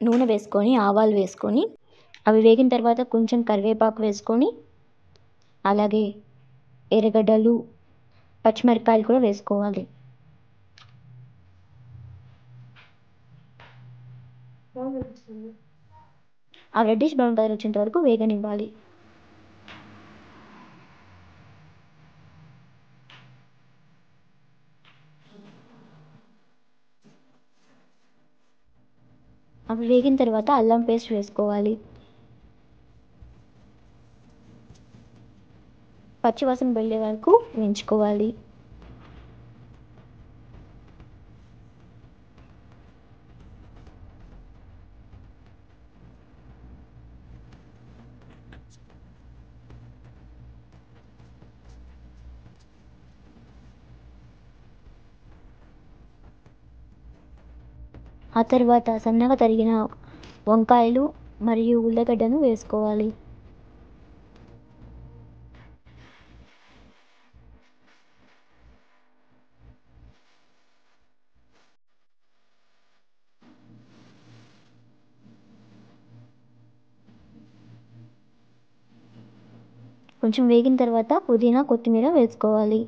నూనె వేసుకొని ఆవాలు వేసుకొని అవి వేగిన తర్వాత కొంచెం కరివేపాకు వేసుకొని అలాగే ఎర్రగడ్డలు పచ్చిమిరపకాయలు కూడా వేసుకోవాలి. ఆ రెడ్డిష్ బ్రౌన్ కలర్ వచ్చేంత వరకు వేగనివ్వాలి. అవి వేగిన తర్వాత అల్లం పేస్ట్ వేసుకోవాలి. పచ్చివాసన వెళ్ళే వరకు వేయించుకోవాలి. ఆ తర్వాత సన్నగా తరిగిన వంకాయలు మరియు ఉల్లగడ్డను వేసుకోవాలి. కొంచెం వేగిన తర్వాత పుదీనా కొత్తిమీర వేసుకోవాలి.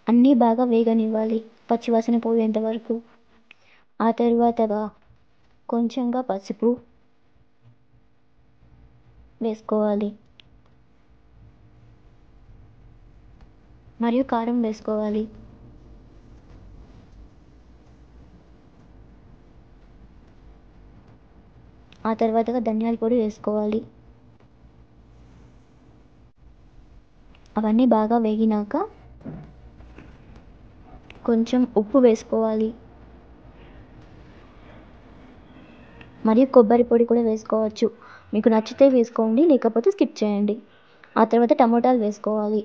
అన్నీ బాగా వేగనివ్వాలి పచ్చివాసన పోయేంత వరకు. ఆ తరువాతగా కొంచెంగా పసుపు వేసుకోవాలి మరియు కారం వేసుకోవాలి. ఆ తర్వాతగా ధనియాల పొడి వేసుకోవాలి. అవన్నీ బాగా వేగినాక కొంచెం ఉప్పు వేసుకోవాలి మరియు కొబ్బరి పొడి కూడా వేసుకోవచ్చు. మీకు నచ్చితే వేసుకోండి, లేకపోతే స్కిప్ చేయండి. ఆ తర్వాత టమోటాలు వేసుకోవాలి.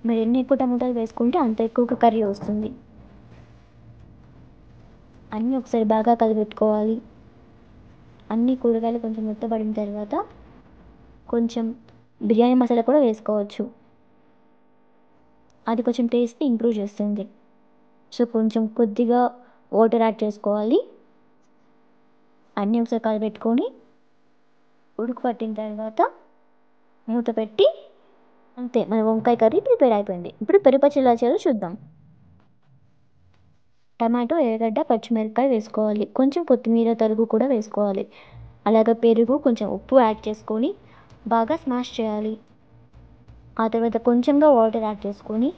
మీరు ఎన్ని ఎక్కువ టమోటాలు వేసుకుంటే అంత ఎక్కువగా కర్రీ వస్తుంది. అన్నీ ఒకసారి బాగా కలిపెట్టుకోవాలి. అన్ని కూరగాయలు కొంచెం మెత్తబడిన తర్వాత కొంచెం బిర్యానీ మసాలా కూడా వేసుకోవచ్చు. అది కొంచెం టేస్ట్ని ఇంప్రూవ్ చేస్తుంది. సో కొంచెం కొద్దిగా వాటర్ యాడ్ చేసుకోవాలి. అన్నీ ఒకసారి కలిపెట్టుకొని ఉడుకు పట్టిన తర్వాత మూత పెట్టి అంతే, మన వంకాయ కర్రీ ప్రిపేర్ అయిపోయింది. ఇప్పుడు పెరుగు పచ్చడి ఎలా చేయాలో చూద్దాం. టమాటో, ఎర్రగడ్డ, పచ్చిమిరపకాయ వేసుకోవాలి. కొంచెం కొత్తిమీర తరుగు కూడా వేసుకోవాలి. అలాగే పెరుగు, కొంచెం ఉప్పు యాడ్ చేసుకొని బాగా స్మాష్ చేయాలి. ఆ తర్వాత కొంచెంగా వాటర్ యాడ్ చేసుకొని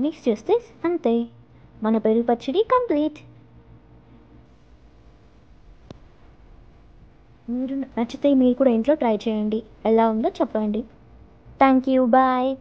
మిక్స్ చేస్తే అంతే, మన పెరుగు పచ్చడి కంప్లీట్. మీరు నచ్చితే మీరు కూడా ఇంట్లో ట్రై చేయండి. ఎలా ఉందో చెప్పండి. Thank you, bye.